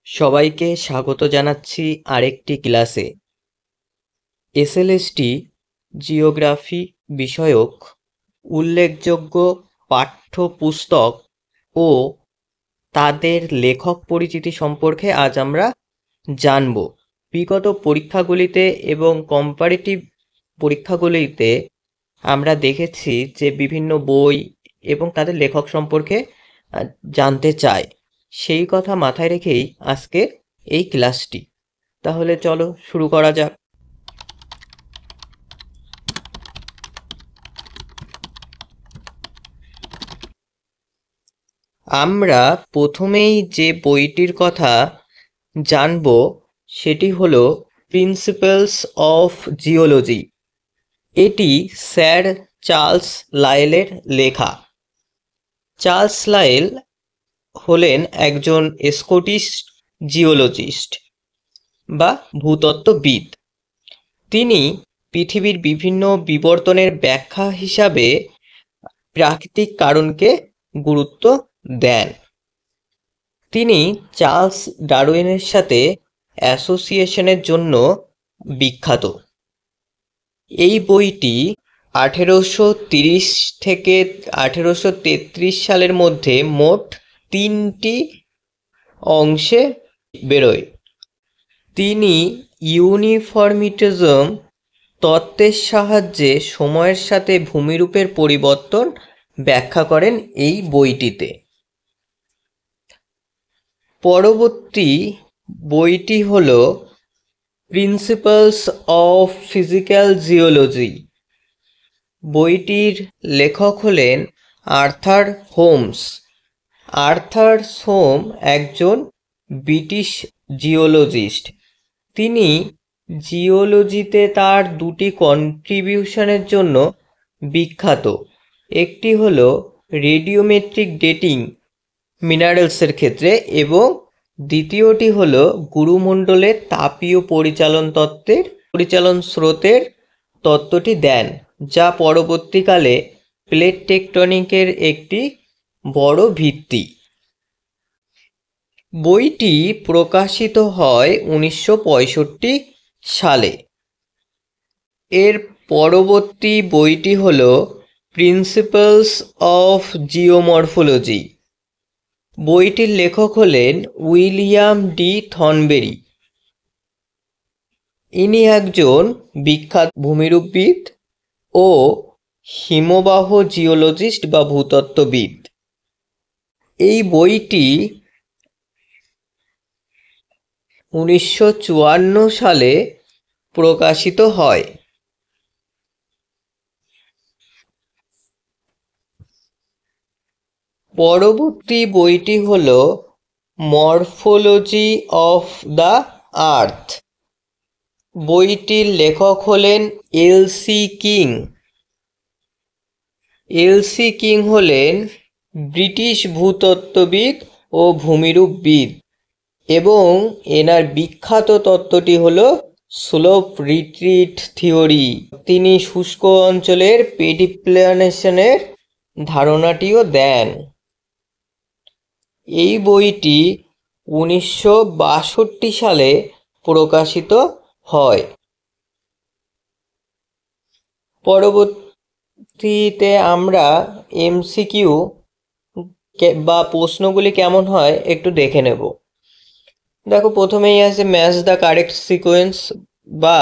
সবাইকে স্বাগত জানাচ্ছি আরেকটি ক্লাসে। এসএলএসটি জিওগ্রাফি বিষয়ক উল্লেখযোগ্য পাঠ্যপুস্তক ও তাদের লেখক পরিচিতি সম্পর্কে আজ আমরা জানব। বিগত পরীক্ষাগুলিতে এবং কম্পারেটিভ পরীক্ষাগুলিতে আমরা দেখেছি যে বিভিন্ন বই এবং তাদের লেখক সম্পর্কে জানতে চাই। সেই কথা মাথায় রেখেই আজকে এই ক্লাসটি। তাহলে চলো শুরু করা যাক। আমরা প্রথমেই যে বইটির কথা জানব সেটি হলো প্রিন্সিপালস অফ জিওলজি। এটি স্যার চার্লস লায়েলের লেখা। চার্লস লায়েল হলেন একজন স্কটিশ জিওলজিস্ট বা ভূতত্ত্ববিদ। তিনি পৃথিবীর বিভিন্ন বিবর্তনের ব্যাখ্যা হিসাবে প্রাকৃতিক কারণকে গুরুত্ব দেন। তিনি চার্লস ডারউইনের সাথে অ্যাসোসিয়েশনের জন্য বিখ্যাত। এই বইটি 1830 থেকে 1833 সালের মধ্যে মোট 3টি অংশে বেরোয়। তিনি ইউনিফর্মিটিজম তত্ত্বের সাহায্যে সময়ের সাথে ভূমিরূপের পরিবর্তন ব্যাখ্যা করেন এই বইটিতে। পরবর্তী বইটি হল প্রিন্সিপালস অফ ফিজিক্যাল জিওলজি। বইটির লেখক হলেন আর্থার হোমস। আর্থার হোম একজন ব্রিটিশ জিওলজিস্ট। তিনি জিওলজিতে তার দুটি কন্ট্রিবিউশনের জন্য বিখ্যাত। একটি হলো রেডিওমেট্রিক ডেটিং মিনারেলসের ক্ষেত্রে এবং দ্বিতীয়টি হলো গুরুমণ্ডলের তাপীয় পরিচালন স্রোতের তত্ত্বটি দেন, যা পরবর্তীকালে প্লেট টেকটনিকের একটি বড় ভিত্তি। বইটি প্রকাশিত হয় 1965 সালে। এর পরবর্তী বইটি হল প্রিন্সিপালস অফ জিওমরফোলজি। বইটির লেখক হলেন উইলিয়াম ডি থর্নবেরি। ইনি একজন বিখ্যাত ভূমিরূপবিদ ও হিমবাহ জিওলজিস্ট বা ভূতত্ত্ববিদ। এই বইটি 1954 সালে প্রকাশিত হয়। পরবর্তী বইটি হল মরফোলজি অফ দ্য আর্থ। বইটির লেখক হলেন এলসি কিং। এলসি কিং হলেন ব্রিটিশ ভূতত্ত্ববিদ ও ভূমিরূপবিদ এবং এনার বিখ্যাত তত্ত্বটি হল স্লোপ রিট্রিট থিওরি। তিনি শুষ্ক অঞ্চলের পেরিপ্লেনেশনের ধারণাটিও দেন। এই বইটি 1962 সালে প্রকাশিত হয়। পরবর্তীতে আমরা এমসিকিউ বা প্রশ্নগুলি কেমন হয় একটু দেখে নেব। দেখো, প্রথমেই আছে ম্যাচ দ্য কারেক্ট সিকোয়েন্স বা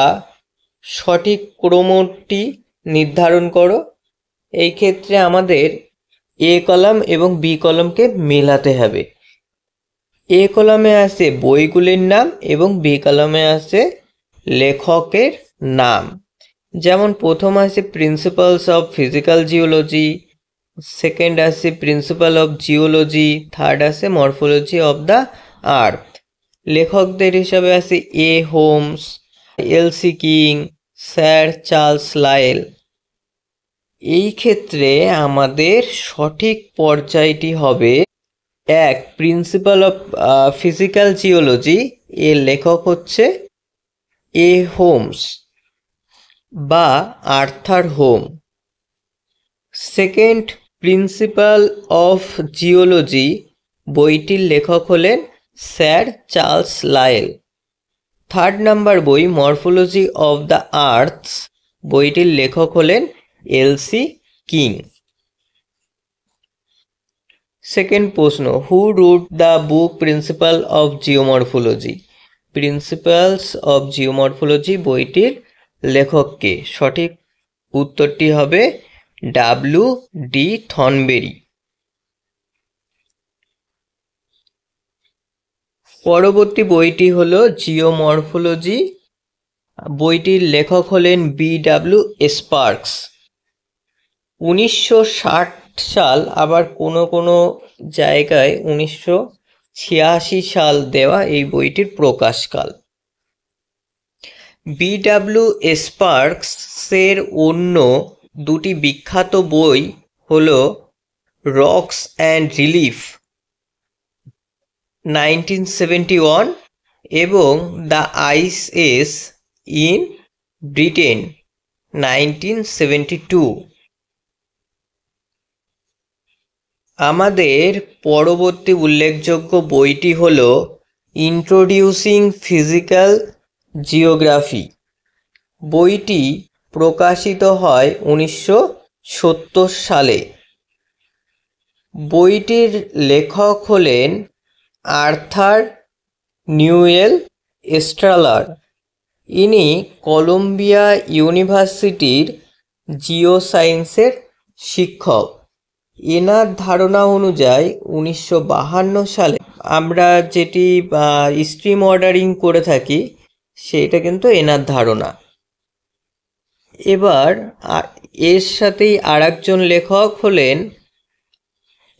সঠিক ক্রমটি নির্ধারণ করো। এই ক্ষেত্রে আমাদের এ কলাম এবং বি কলামকে মেলাতে হবে। এ কলামে আছে বইগুলির নাম এবং বি কলামে আছে লেখকের নাম। যেমন প্রথম আছে principles of physical geology, second আছে প্রিন্সিপাল অফ জিওলজি, থার্ড আছে মরফোলজি অফ দ্য আর্থ। লেখকদের হিসাবে আছে A Holmes, L C King, sir Charles Lyell. এই ক্ষেত্রে আমাদের সঠিক পর্যায়টি হবে এক, প্রিন্সিপাল অফ ফিজিক্যাল জিওলজি, এর লেখক হচ্ছে এ হোমস বা Arthur Holme. Second, principle of geology, বইটির লেখক হলেন sir Charles Lyell. 3rd number বই মরফোলজি অফ দ্য আর্থস, বইটির লেখক হলেন এলসি কিং। সেকেন্ড প্রশ্ন, who wrote the book principle of geomorphology? Principles of geomorphology বইটির লেখককে? সঠিক উত্তরটি হবে ডি থর্নবেরি। পরবর্তী বইটি হলো জিওমরফোলজি, বইটির লেখক হলেন স্পার্কস। 1960 সাল, আবার কোনো জায়গায় 1986 সাল দেওয়া এই বইটির প্রকাশকাল। স্পার্কসের অন্য দুটি বিখ্যাত বই হলো রকস অ্যান্ড রিলিফ 1971 এবং the ice age in Britain 1972। আমাদের পরবর্তী উল্লেখযোগ্য বইটি হল ইন্ট্রোডিউসিং ফিজিক্যাল জিওগ্রাফি। বইটি প্রকাশিত হয় 1970 সালে। বইটির লেখক হলেন আর্থার নিউয়েল স্ট্রালার। ইনি কলম্বিয়া ইউনিভার্সিটির জিও সায়েন্সের শিক্ষক। এনার ধারণা অনুযায়ী 1952 সালে আমরা যেটি স্ট্রিম অর্ডারিং করে থাকি সেটা কিন্তু এনার ধারণা। এবার এর সাথেই আরেকজন লেখক হলেন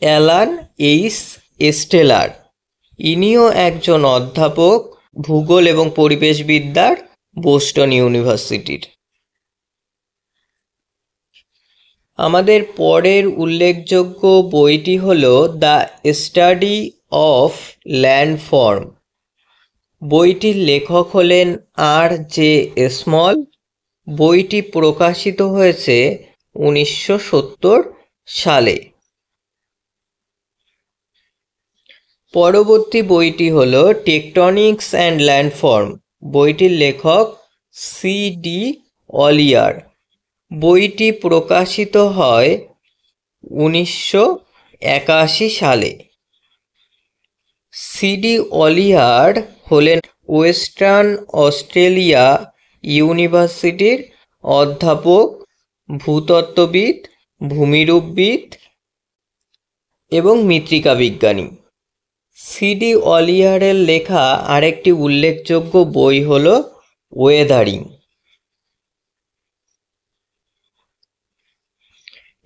অ্যালান স্টেলার। ইনিও একজন অধ্যাপক ভূগোল এবং পরিবেশবিদ্যার বোস্টন ইউনিভার্সিটির। আমাদের পরের উল্লেখযোগ্য বইটি হল দ্য স্টাডি অফ ল্যান্ডফর্ম। বইটির লেখক হলেন R.J. স্মল। বইটি প্রকাশিত হয়েছে 1970 সালে। পরবর্তী বইটি হল টেকটনিক্স অ্যান্ড ল্যান্ডফর্ম। বইটির লেখক C.D. অলিয়ার। বইটি প্রকাশিত হয় 1981 সালে। C.D. অলিয়ার হলেন ওয়েস্টার্ন অস্ট্রেলিয়া ইউনিভার্সিটির অধ্যাপক, ভূতত্ত্ববিদ, ভূমিরূপবিদ এবং মৃত্তিকা বিজ্ঞানী। C.D. অলিয়ারের লেখা আরেকটি উল্লেখযোগ্য বই হল ওয়েদারিং।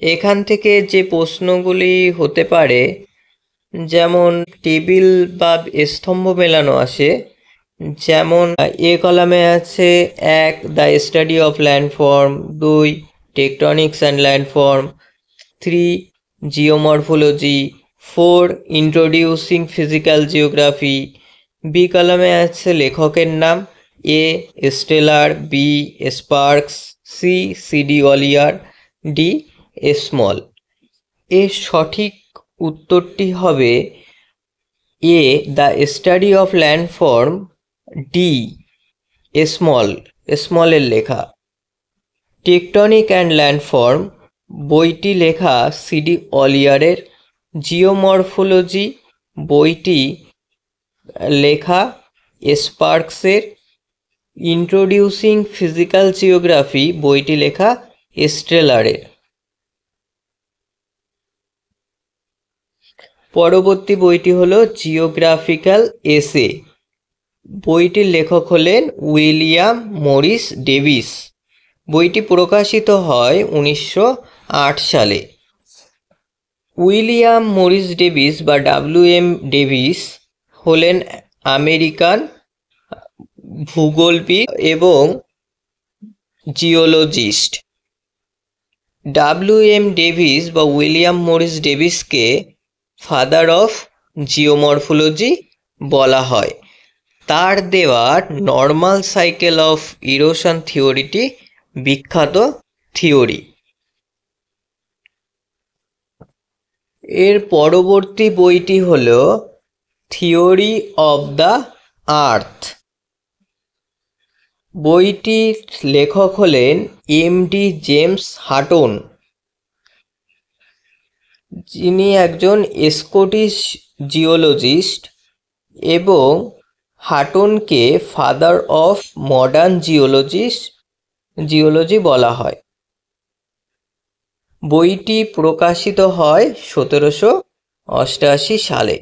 এখান থেকে যে প্রশ্নগুলি হতে পারে, যেমন টেবিল বা স্তম্ভ মেলানো আছে, যেমন এ কলামে আছে 1 the study of landform, 2 tectonics and landform, 3 geomorphology, 4 introducing physical geography. B কলামে আছে লেখকের নাম, A Strahler, B Sparks, C C D Ollier, D Small. এর সঠিক উত্তরটি হবে A the study of landform, D স্মলের লেখা। টেকটনিক অ্যান্ড ল্যান্ডফর্ম বইটি লেখা C.D. অলিয়ারের। জিওমরফোলজি বইটি লেখা স্পার্কসের। ইন্ট্রোডিউসিং ফিজিক্যাল জিওগ্রাফি বইটি লেখা স্ট্রেলারের। পরবর্তী বইটি হলো জিওগ্রাফিক্যাল এসে। বইটির লেখক হলেন উইলিয়াম মরিস ডেভিস। বইটি প্রকাশিত হয় 1908 সালে। উইলিয়াম মরিস ডেভিস বা WM ডেভিস হলেন আমেরিকান ভূগোলবিদ এবং জিওলজিস্ট। WM ডেভিস বা উইলিয়াম মরিস ডেভিসকে ফাদার অফ জিওমরফোলজি বলা হয়। তার দেওয়া নর্মাল সাইকেল অফ ইরোশন থিওরিটি বিখ্যাত থিওরি। এর পরবর্তী বইটি হল থিওরি অব দ্য আর্থ। বইটির লেখক হলেন এম.ডি. জেমস হাটন, যিনি একজন স্কটিশ জিওলজিস্ট এবং হাটনকে ফাদার অফ মডার্ন জিওলজি বলা হয়। বইটি প্রকাশিত হয় 1788 সালে।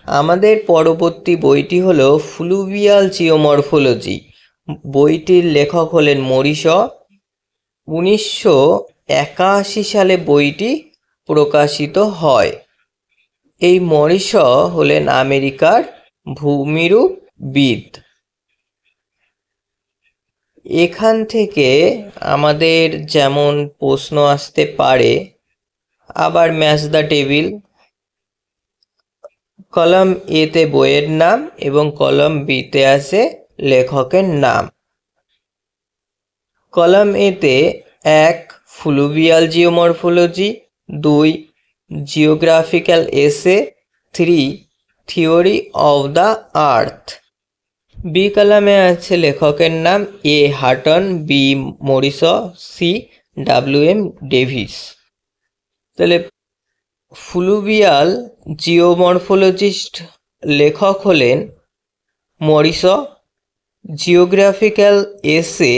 আমাদের পরবর্তী বইটি হলো ফ্লুভিয়াল জিওমরফোলজি। বইটির লেখক হলেন মরিস। 1981 সালে বইটি প্রকাশিত হয়। এই মরিস হলেন আমেরিকার ভূমিরূপবিদ। এখান থেকে আমাদের যেমন প্রশ্ন আসতে পারে, আবার ম্যাচ দ্য টেবিল। কলাম এতে বইয়ের নাম এবং কলাম বিতে আছে লেখকের নাম। কলাম এতে 1 ফ্লুভিয়াল geomorphology, 2 geographical essay, 3 theory of the earth. B কলামে আছে লেখকের নাম A Hutton, B Morris, C W M. Davis. তাহলে ফ্লুভিয়াল জিওমরফোলজিস্ট লেখক হলেন মরিস। জিওগ্রাফিক্যাল এসে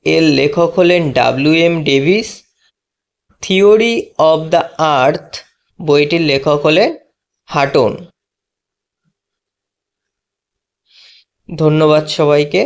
এর লেখক হলেন W M. Davis. Theory of the earth বইটির লেখক হলেন হাটন। ধন্যবাদ সবাইকে।